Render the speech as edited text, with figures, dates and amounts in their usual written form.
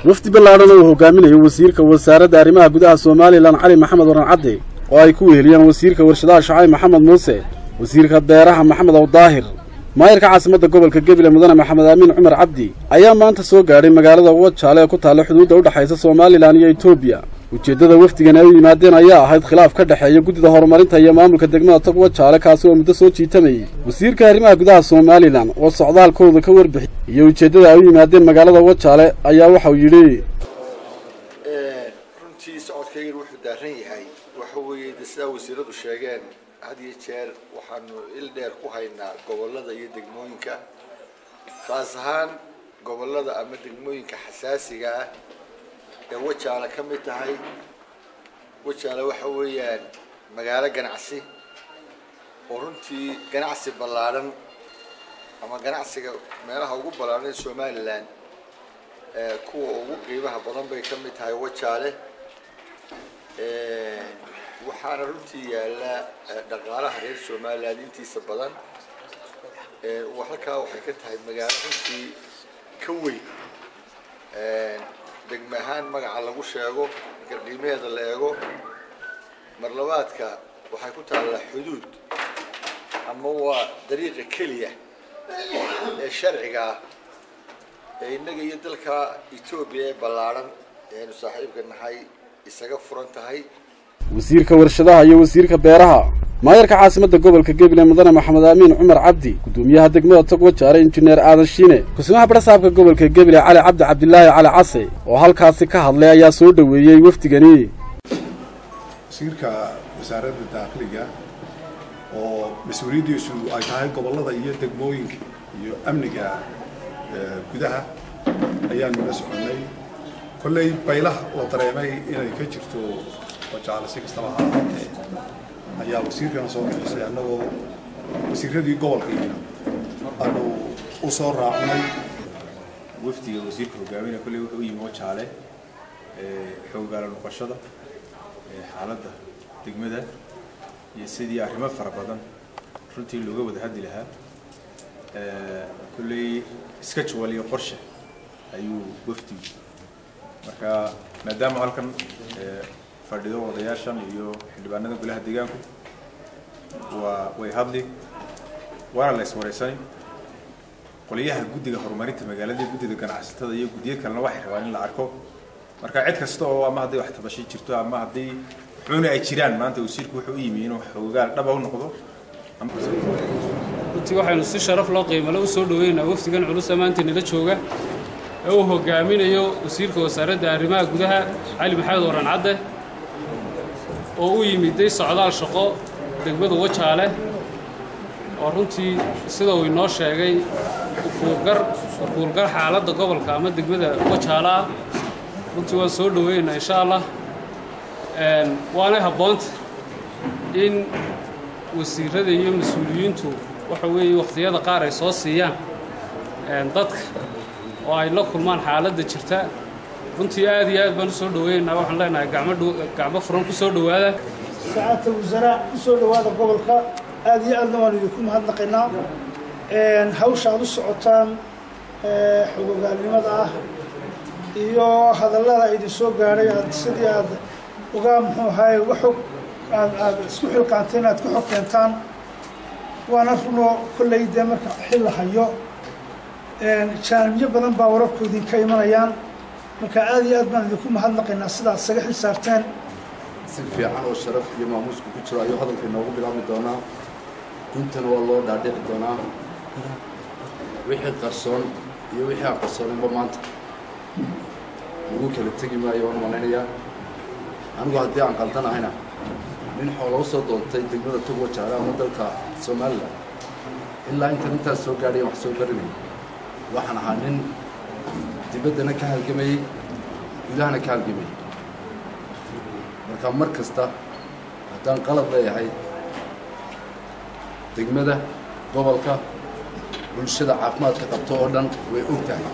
wafdi ballaaran oo hogaaminaya wasiirka wasaaradda arrimaha gudaha Soomaaliland Cali Maxamed Waran Cadde oo ay ku weheliyaan wasiirka warshadaha Shacay Maxamed Muuse wasiirka beeraha Maxamed Awdaahir maayirka caasimadda gobolka Gabiley Mudane Maxamed Amiin Cumar Cabdi ayaa maanta soo gaaray magaalada Wajaale ee ku taal xuduudda u dhaxaysa Soomaaliland iyo Itoobiya ujeedada wafdigan ay yimaadeen ayaa ahayd khilaaf ka dhaxeeya guddida horumarinta iyo maamulka degmada Tog Wajaale kaas oo muddo soo jiitamayay wasiirka arrimaha gudaha Soomaaliland oo socdaalkooda ka warbixiyay iyo ujeedada ay yimaadeen magaalada Wajaale ayaa waxa uu yiri runtii socodkaygu wuxuu daaran yahay waxa weeye sida wasiiradu sheegeen had iyo jeer waxaanu il dheer ku haynaa gobolada iyo degmooyinka taas ahaan gobolada ama degmooyinka xasaasiga ah ee Wajaale ka mid tahay Wajaale waxa weeyaan magaalo ganacsi oo runtii ganacsi ballaaran ama ganacsiga meelaha ugu ballaaran ee Soomaaliland kuwa ugu qiimaha badan bay ka mid tahay Wajaale waxaana runtii yaala dhaqaalaha reer Soomaaliland intiisa badan halkaa waxay ka tahay magaalo runtii ka weyn degmo ahaan magaca lagu sheego qiimaheeda la eego marlabaadka waxay ku taallaa xuduud ama waa dariiqa keliya ee sharciga ah ee innaga iyo dalka Itoobiya ee ballaaran ee saaxiibka nahay isaga furan tahay wasiirka warshadaha iyo wasiirka beeraha maayirka caasimadda gobolka Gabiley Mudane Maxamed Amiin Cumar Cabdi gudoomiyaha degmada Tog Wajaale injineer Aadan Shiine kusimaha barsaabka gobolka Gabiley Cali Cabdi Cabdilaahi Cali Case oo halkaasi ka hadlay ayaa soo dhaweeyay wafdigani wasiirka wasaaradda daaqliga oo mas'uuliyadiisu ay tahay gobolada iyo degmooyinka iyo amniga gudaha ayaan la soconay kullay baylaha oo dareemay inay ka jirto Wajaale si kastaba ha ahaatee ayaa wasiirkan soo bixisay annagoo wasiiradii gobolka aanu u soo raacnay wafdiga wasiirka hogaaminaya kullay wuxuu yimid Wajaale xoggaala noqoshada xaaladda degmada iyo sidii arrimo fara badan runtii looga wada hadli lahaa kullay schedule iyo qorshe ayuu wafdigu marka maadaama halkan fadhido odayaashan iyo xildhibaanada golaha deegaanku way hadli waana la iswareysanay qoliyaha guddiga horumarinta magaalada guddiga ganacsatada iyo guddiyo kalena waxay rabaan in la arko marka cid kasta oo ama haddii wax tabashay jirto ama haddii xuuna ay jiraan maanta wasiirku wuxuu yimi inuu xoogaal dhab u noqdo runtii waxaynu si sharaf loo qiimalo u soo dhaweynaa wafdigan culus maanta nila jooga ee uu hogaaminayo wasiirka wasaaradda arrimaha gudaha Cali Maxamed Waran Cadde oo u yimiday socdaal shaqo degmada Wajaale oo runtii sida uu inoo sheegay kuulgar xaaladda gobolka ama degmada Wajaale runtii waan soo dhaweynaa insha Allah waana habboonta in wasiirada iyo mas'uuliyiintu waxa weeye waqtiyada qaar ay soo siiyaan dadka oo ay la kulmaan xaaladda jirta runtii aad iyo aad baan u soo dhaweynaa waxaan leenahay gacmo furan ku soo dhawaada saacadda wasaaradda ku soo dhawaada gobolka aad iyo aadna waan idinku mahadnaqaynaa hawsha aad u socotaan xogogaalnimada ah iyo hadallada idin soo gaaray sidii aad uga muxuu ahaay uga xog aad isku xilqaanteen aad ku xog keentaan waana runo kolley dee marka xil la hayo jaanibyo badan baa wararkoodii ka imanayaan marka aad iyo aad baan idinku mahadnaqaynaa sidaad isaga xil saarteen si fiican oo sharaf iyo maamuusku ku jiro ayuu hadalka inoogu bilaabmi doonaa intana waa loo dhaadhici doonaa wixii qarsoon iyo wixii aan qarsooninba maanta lagu kala tegi maayo waan malaynayaa anigu haddii aan qaldan ahayna nin xoolo u soo doontay degmada Tog Wajaale ama dalka Soomaaliland ilaa intaas soo gaadhay wax soo barinay waxaan ahaa nin dibaddana ka halgamayay gudahana ka halgamayay marka mar kasta haddaan qalad leeyahay degmada gobolka bulshada caafimaadka qabto oo dhan way og tahay